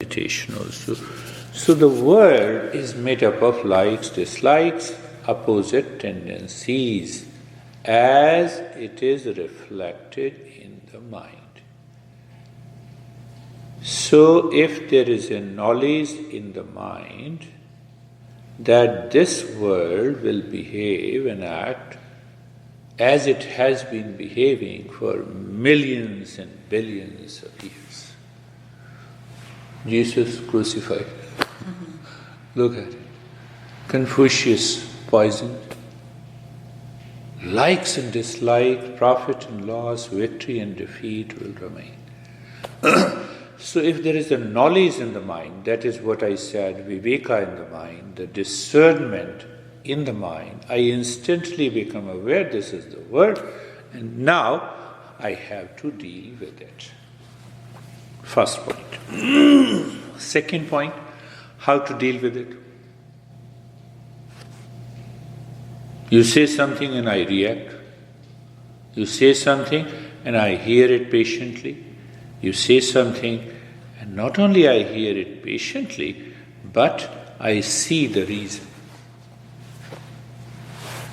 meditation also. So the world is made up of likes, dislikes, opposite tendencies as it is reflected in the mind. So if there is a knowledge in the mind that this world will behave and act as it has been behaving for millions and billions of years. Jesus crucified. Look at it. Confucius poisoned. Likes and dislikes, profit and loss, victory and defeat will remain. So if there is a knowledge in the mind, that is what I said, viveka in the mind, the discernment in the mind, I instantly become aware this is the world, and now I have to deal with it. First point. Second point, how to deal with it. You say something and I react. You say something and I hear it patiently. You say something and not only I hear it patiently, but I see the reason.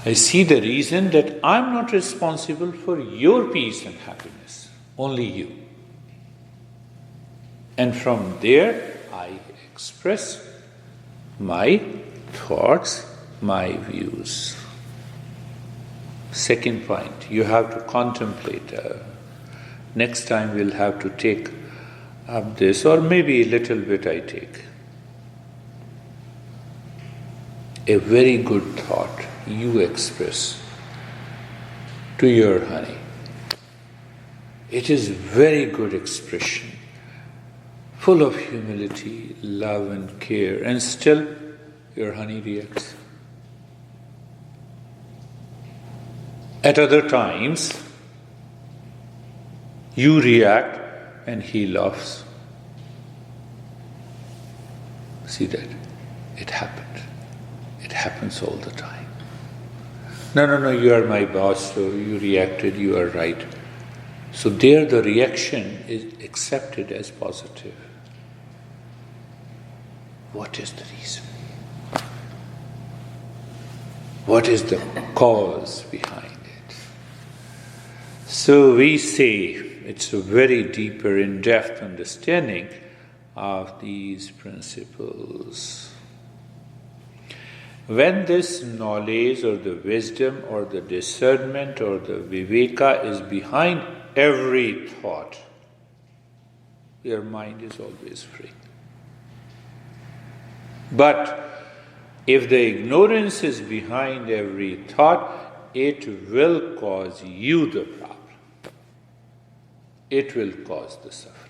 I see the reason that I'm not responsible for your peace and happiness, only you. And from there, I express my thoughts, my views. Second point, you have to contemplate. Next time we'll have to take up this, or maybe a little bit I take. A very good thought you express to your honey. It is very good expression, full of humility, love and care, and still your honey reacts. At other times, you react and he laughs. See that? It happened. It happens all the time. No, you are my boss, so you reacted, you are right. So there the reaction is accepted as positive. What is the reason? What is the cause behind it? So we say it's a very deeper, in-depth understanding of these principles. When this knowledge or the wisdom or the discernment or the viveka is behind every thought, your mind is always free. But if the ignorance is behind every thought, it will cause you the problem. It will cause the suffering.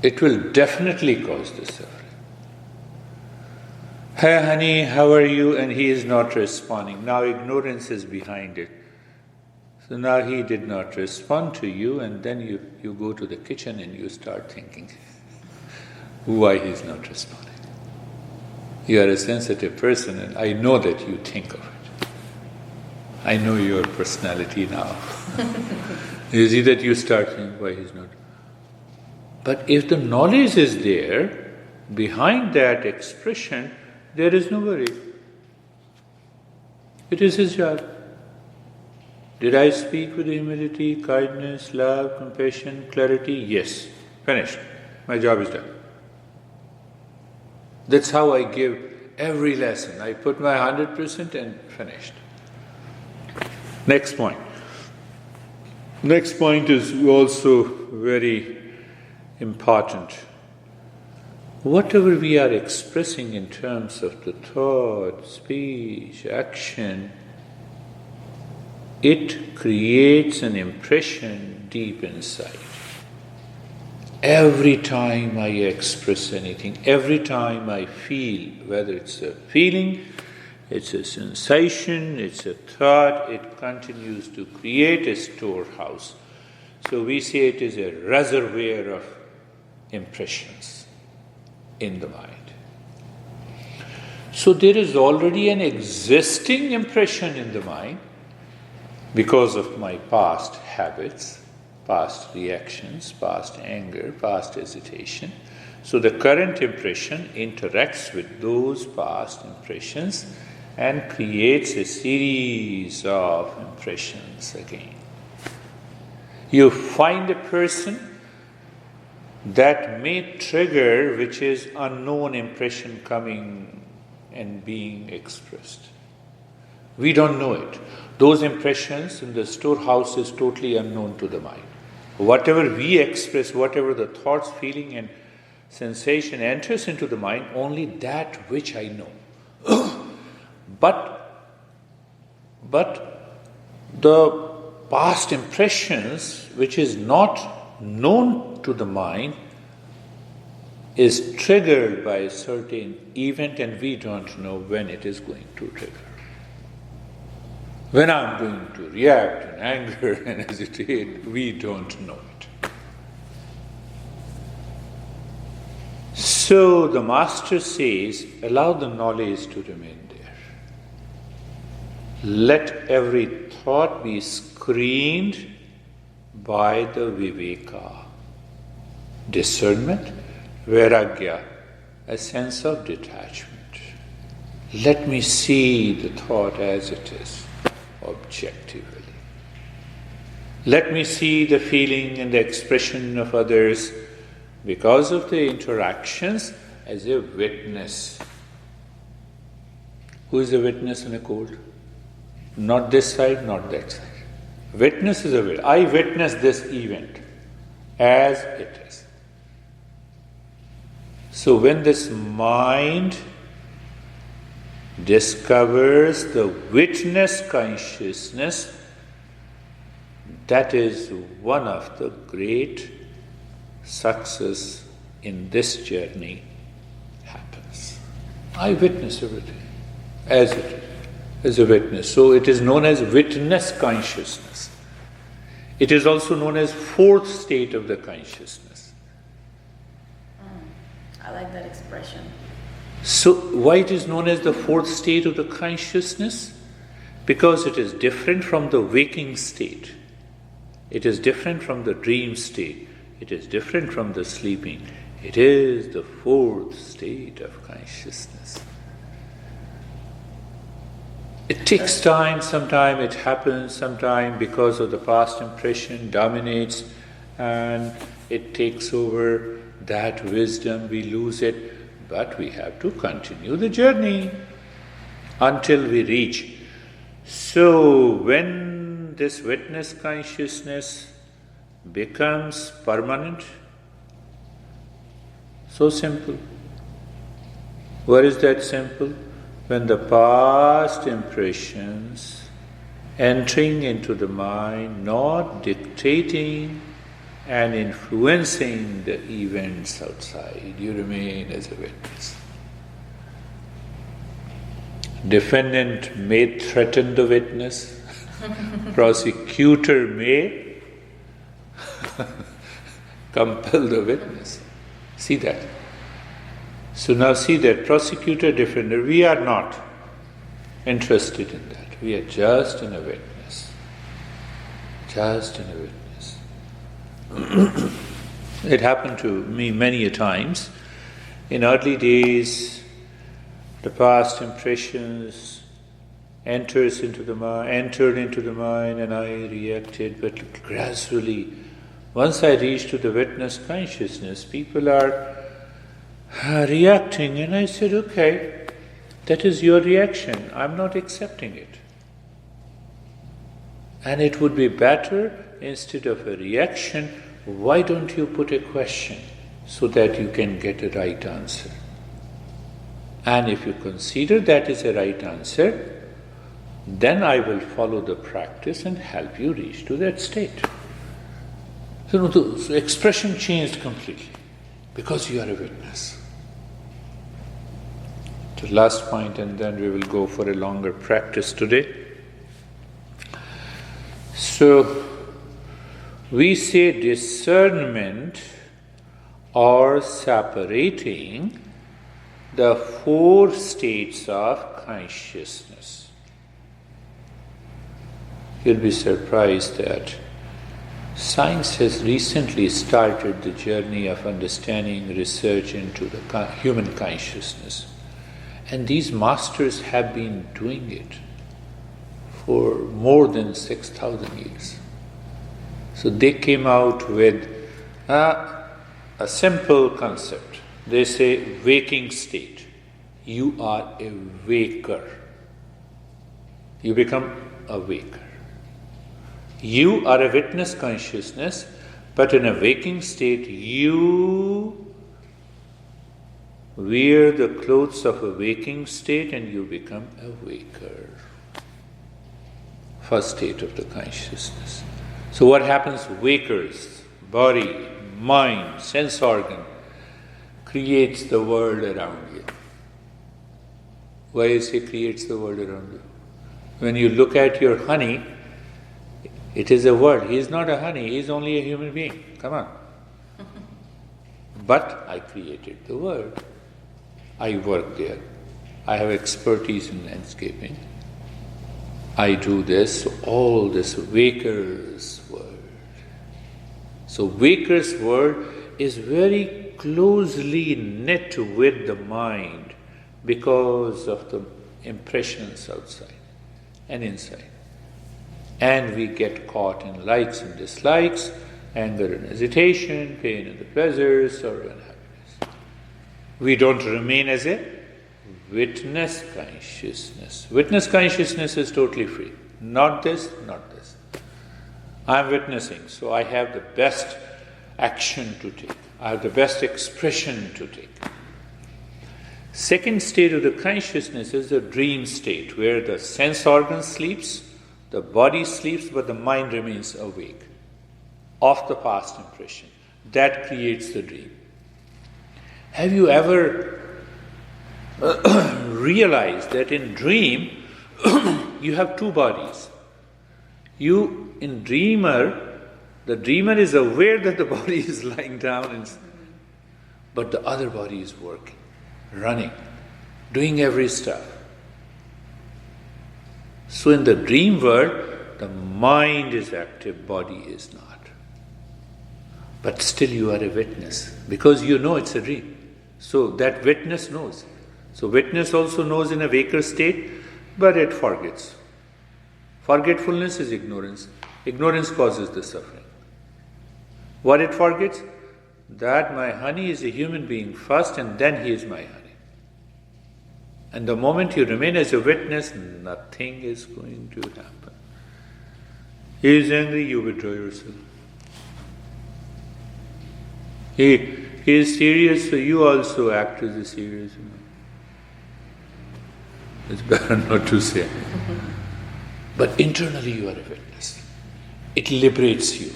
It will definitely cause the suffering. Hey honey, how are you? And he is not responding. Now ignorance is behind it. So now he did not respond to you, and then you go to the kitchen and you start thinking why he is not responding. You are a sensitive person and I know that you think of it. I know your personality now. You see that you start thinking why he is not. But if the knowledge is there, behind that expression, there is no worry. It is his job. Did I speak with humility, kindness, love, compassion, clarity? Yes. Finished. My job is done. That's how I give every lesson. I put my 100% and finished. Next point. Next point is also very important. Whatever we are expressing in terms of the thought, speech, action, it creates an impression deep inside. Every time I express anything, every time I feel, whether it's a feeling, it's a sensation, it's a thought, it continues to create a storehouse. So we say it is a reservoir of impressions in the mind. So there is already an existing impression in the mind because of my past habits, past reactions, past anger, past hesitation. So the current impression interacts with those past impressions and creates a series of impressions again. You find a person that may trigger which is unknown impression coming and being expressed. We don't know it. Those impressions in the storehouse is totally unknown to the mind. Whatever we express, whatever the thoughts, feeling and sensation enters into the mind, only that which I know. But the past impressions, which is not known to the mind, is triggered by a certain event, and we don't know when it is going to trigger. When I'm going to react in anger and hesitate, we don't know it. So the Master says, allow the knowledge to remain there. Let every thought be screened by the viveka, discernment, vairagya, a sense of detachment. Let me see the thought as it is, objectively. Let me see the feeling and the expression of others because of the interactions as a witness. Who is a witness in a court? Not this side, not that side. Witness is a witness. I witness this event as it is. So when this mind discovers the witness consciousness, that is one of the great success in this journey happens. I witness everything as it is, as a witness. So it is known as witness consciousness. It is also known as fourth state of the consciousness. I like that expression. So why it is known as the fourth state of the consciousness? Because it is different from the waking state. It is different from the dream state. It is different from the sleeping. It is the fourth state of consciousness. It takes time, sometime it happens, sometime because of the past impression dominates and it takes over that wisdom, we lose it. But we have to continue the journey until we reach. So when this witness consciousness becomes permanent, so simple. Where is that simple? When the past impressions entering into the mind, not dictating and influencing the events outside, you remain as a witness. Defendant may threaten the witness, prosecutor may compel the witness. See that? So now see that prosecutor, defender, we are not interested in that. We are just in a witness. Just in a witness. It happened to me many a times. In early days, the past impressions entered into the mind, and I reacted. But gradually, once I reached to the witness consciousness, people are reacting, and I said, okay, that is your reaction. I'm not accepting it. And it would be better, instead of a reaction, why don't you put a question so that you can get a right answer? And if you consider that is a right answer, then I will follow the practice and help you reach to that state. So the expression changed completely because you are a witness. The last point, and then we will go for a longer practice today. So, we say discernment or separating the four states of consciousness. You'll be surprised that Science has recently started the journey of understanding research into the human consciousness. And these masters have been doing it for more than 6,000 years. So they came out with a simple concept. They say waking state. You are a waker. You become a waker. You are a witness consciousness, but in a waking state, you wear the clothes of a waking state and you become a waker. First state of the consciousness. So what happens? Wakers, body, mind, sense organ, creates the world around you. Why is he creates the world around you? When you look at your honey, it is a world. He is not a honey, he is only a human being. Come on. But I created the world. I work there. I have expertise in landscaping. I do this, all this waker's world. So waker's world is very closely knit with the mind because of the impressions outside and inside. And we get caught in likes and dislikes, anger and hesitation, pain and the pleasures, sorrow and happiness. We don't remain as a witness consciousness. Witness consciousness is totally free. Not this, not this. I'm witnessing, so I have the best action to take. I have the best expression to take. Second state of the consciousness is the dream state, where the sense organ sleeps, the body sleeps, but the mind remains awake of the past impression. That creates the dream. Have you ever realized that in dream you have two bodies? The dreamer is aware that the body is lying down, but the other body is working, running, doing every stuff. So in the dream world, the mind is active, body is not. But still you are a witness, because you know it's a dream. So that witness knows. So witness also knows in a waker state, but it forgets. Forgetfulness is ignorance. Ignorance causes the suffering. What it forgets? That my honey is a human being first, and then he is my honey. And the moment you remain as a witness, nothing is going to happen. He is angry, you withdraw yourself. He is serious, so you also act as a serious. It's better not to say. But internally you are a witness. It liberates you.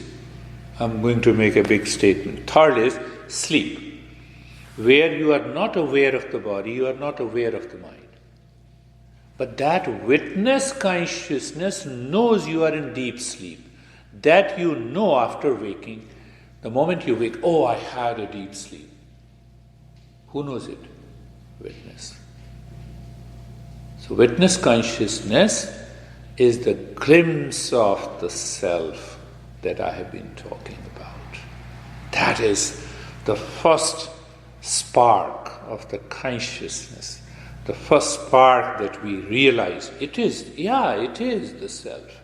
I'm going to make a big statement. Third is sleep. Where you are not aware of the body, you are not aware of the mind. But that witness consciousness knows you are in deep sleep. That you know after waking. The moment you wake, oh, I had a deep sleep. Who knows it? Witness. So witness consciousness is the glimpse of the self that I have been talking about. That is the first spark of the consciousness, the first spark that we realize it is the self.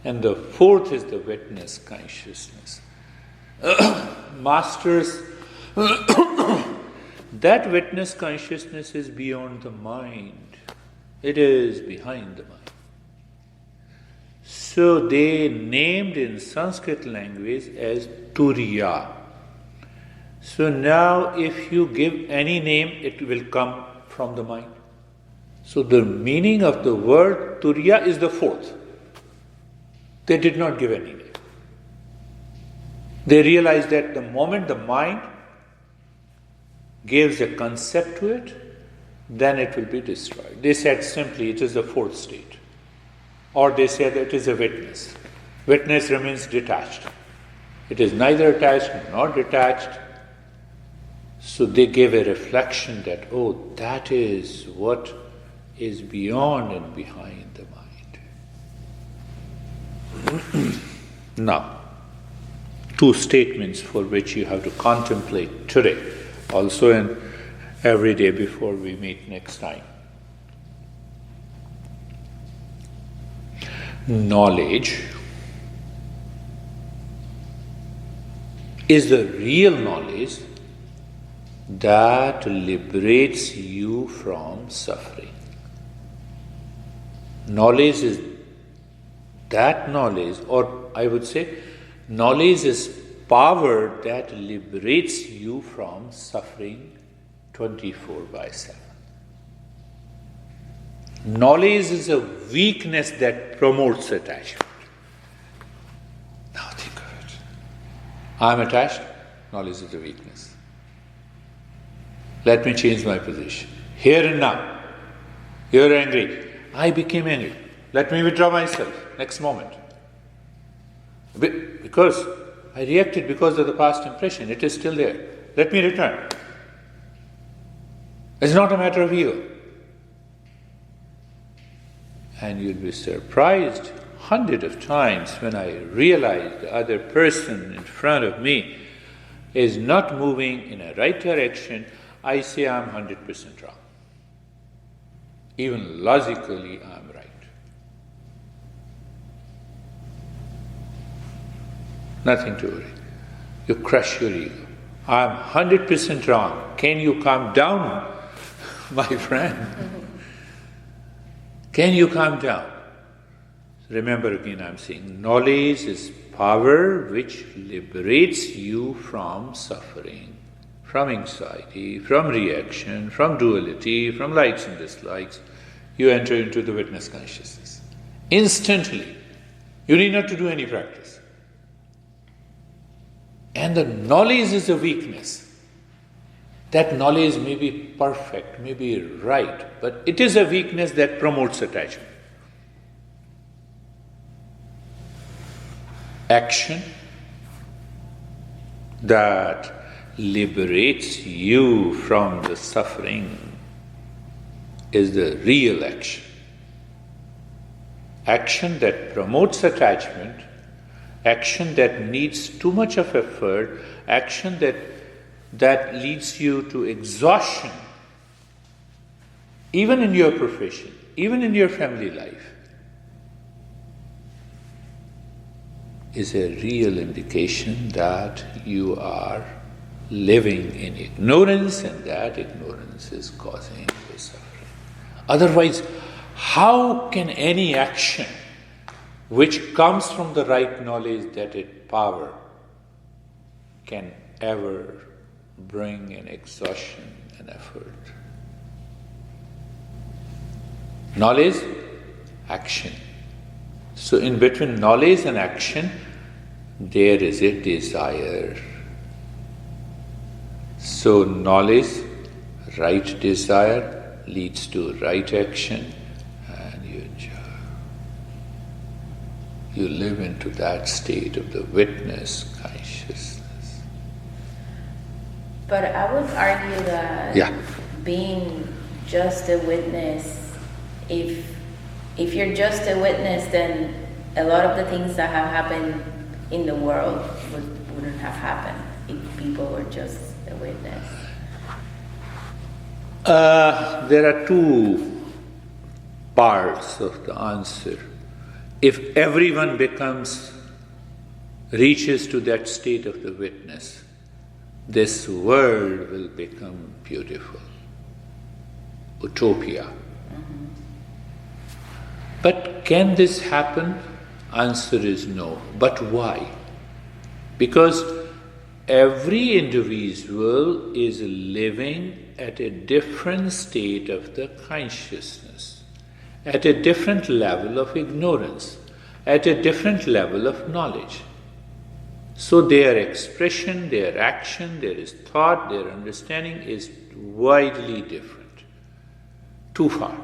And the fourth is the witness consciousness. Masters, that witness consciousness is beyond the mind. It is behind the mind. So they named in Sanskrit language as Turiya. So now if you give any name, it will come from the mind. So the meaning of the word Turiya is the fourth. They did not give any name. They realized that the moment the mind gives a concept to it, then it will be destroyed. They said simply it is the fourth state. Or they said it is a witness. Witness remains detached. It is neither attached nor detached. So they gave a reflection that, oh, that is what is beyond and behind the mind. Now, two statements for which you have to contemplate today, also and every day before we meet next time. Knowledge is the real knowledge that liberates you from suffering. Knowledge is that knowledge, or I would say, knowledge is power that liberates you from suffering 24/7. Knowledge is a weakness that promotes attachment. Now think of it. I'm attached, knowledge is a weakness. Let me change my position. Here and now, you're angry. I became angry. Let me withdraw myself next moment. Because I reacted because of the past impression. It is still there. Let me return. It's not a matter of ego. And you'll be surprised hundreds of times when I realize the other person in front of me is not moving in a right direction. I say I'm 100% wrong. Even logically, I'm right. Nothing to worry. You crush your ego. I'm 100% wrong. Can you calm down, my friend? Can you calm down? Remember again, I'm saying knowledge is power which liberates you from suffering, from anxiety, from reaction, from duality, from likes and dislikes. You enter into the witness consciousness. Instantly. You need not to do any practice. And the knowledge is a weakness. That knowledge may be perfect, may be right, but it is a weakness that promotes attachment. Action that liberates you from the suffering is the real action. Action that promotes attachment, action that needs too much of effort, action that leads you to exhaustion, even in your profession, even in your family life, is a real indication that you are living in ignorance, and that ignorance is causing the suffering. Otherwise, how can any action which comes from the right knowledge that it power can ever bring an exhaustion and effort? Knowledge, action. So in between knowledge and action, there is a desire. So knowledge, right desire, leads to right action, and you enjoy. You live into that state of the witness consciousness. But I would argue that being just a witness, if you're just a witness, then a lot of the things that have happened in the world wouldn't have happened if people were just a witness. There are two parts of the answer. If everyone reaches to that state of the witness, this world will become beautiful. Utopia. Mm-hmm. But can this happen? Answer is no. But why? Because every individual is living at a different state of the consciousness, at a different level of ignorance, at a different level of knowledge. So their expression, their action, their thought, their understanding is widely different, too far.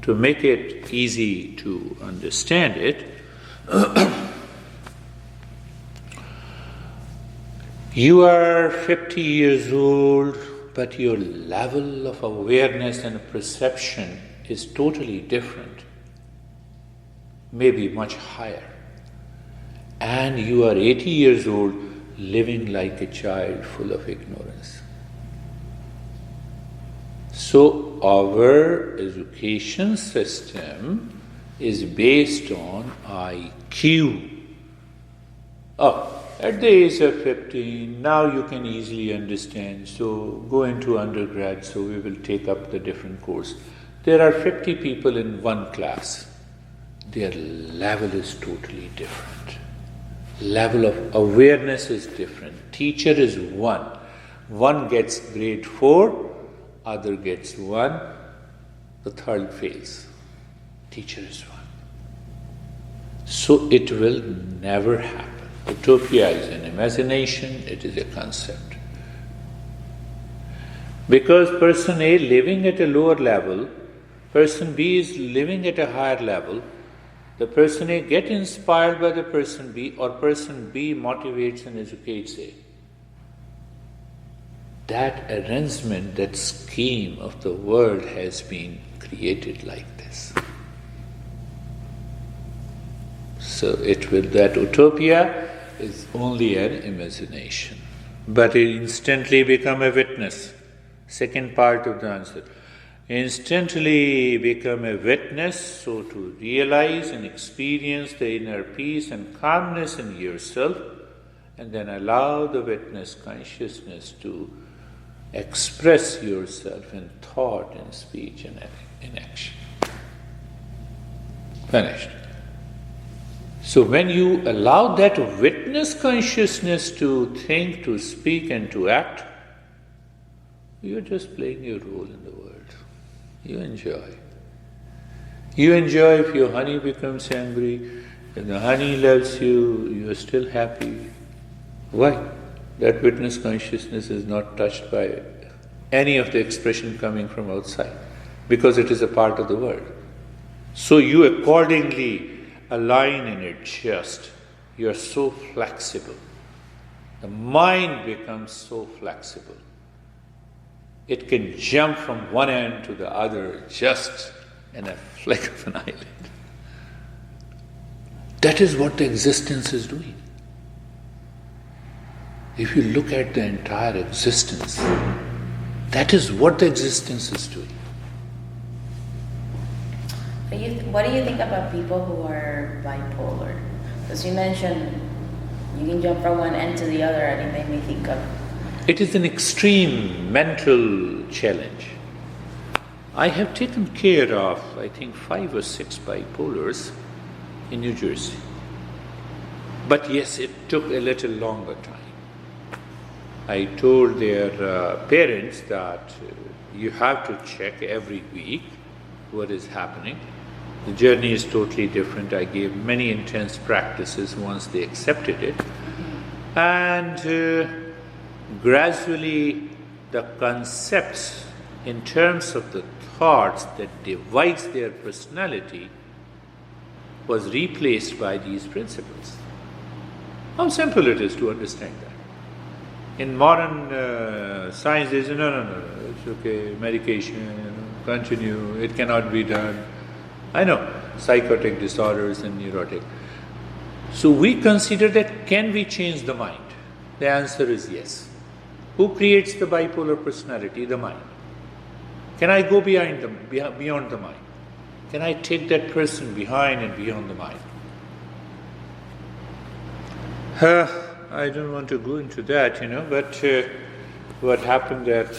To make it easy to understand it, you are 50 years old, but your level of awareness and perception is totally different. maybe much higher. And you are 80 years old, living like a child full of ignorance. So our education system is based on IQ. At the age of 15, now you can easily understand, so go into undergrad, so we will take up the different course. There are 50 people in one class. Their level is totally different. Level of awareness is different. Teacher is one. One gets grade 4, other gets 1, the third fails. Teacher is one. So it will never happen. Utopia is an imagination, it is a concept. Because person A living at a lower level, person B is living at a higher level, the person A gets inspired by the person B, or person B motivates and educates A. That arrangement, that scheme of the world has been created like this. So that utopia is only an imagination. But it instantly become a witness. Second part of the answer. Instantly become a witness, so to realize and experience the inner peace and calmness in yourself, and then allow the witness consciousness to express yourself in thought, in speech, and in action. Finished. So when you allow that witness consciousness to think, to speak, and to act, you're just playing your role in the world. You enjoy. You enjoy if your honey becomes angry, if the honey loves you, you are still happy. Why? That witness consciousness is not touched by any of the expression coming from outside, because it is a part of the world. So you accordingly align and adjust. You are so flexible. The mind becomes so flexible. It can jump from one end to the other just in a flick of an eyelid. That is what the existence is doing. If you look at the entire existence, that is what the existence is doing. What do you think about people who are bipolar? Because you mentioned you can jump from one end to the other, and it made me think of... It is an extreme mental challenge. I have taken care of, I think, 5 or 6 bipolars in New Jersey. But yes, it took a little longer time. I told their parents that you have to check every week what is happening. The journey is totally different. I gave many intense practices once they accepted it. And gradually the concepts in terms of the thoughts that divides their personality was replaced by these principles. How simple it is to understand that. In modern science, they say, no, it's okay, medication, continue, it cannot be done. I know, psychotic disorders and neurotic. So we consider that, can we change the mind? The answer is yes. Who creates the bipolar personality? The mind. Can I go beyond the mind? Can I take that person behind and beyond the mind? I don't want to go into that, but what happened that,